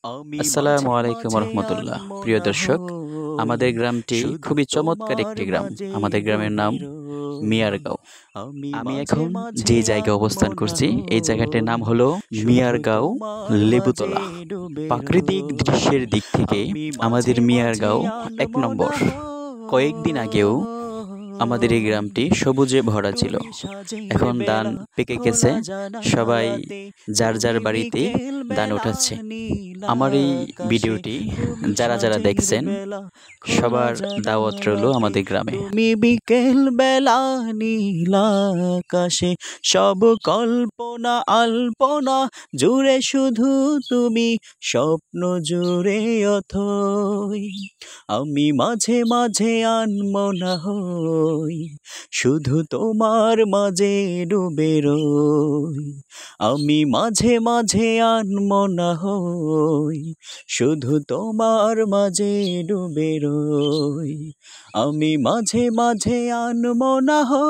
আসসালামু আলাইকুম রহমতুল্লাহ। প্রিয় দর্শক, আমাদের গ্রামটি খুবই চমৎকার একটি গ্রাম। আমাদের গ্রামের নাম মিয়ারগাঁও। আমি এখন যে জায়গায় অবস্থান করছি এই জায়গাটির নাম হলো মিয়ারগাঁও লেবুতলা। প্রাকৃতিক দৃশ্যের দিক থেকে আমাদের মিয়ারগাঁও এক নম্বর। কয়েকদিন আগেও আমাদের এই গ্রামটি সবুজে ভরা ছিল। এখন ধান পেকে গেছে, সবাই যার যার বাড়িতে ধান উঠাচ্ছে। আমার এই ভিডিওটি যারা যারা দেখছেন সবার দাওয়াত রইল আমাদের গ্রামে। তুমি বিকেল বেলা নীল আকাশে, সব কল্পনা আলপনা জুড়ে শুধু তুমি, স্বপ্ন জুড়ে অথই। আমি মাঝে মাঝে আনমনা হই, শুধু তোমার মাঝে ডুবে রই। আমি মাঝে মাঝে আনমনা হই, শুধু তোমার মাঝে ডুবে রই। আমি মাঝে মাঝে আনমনা হই।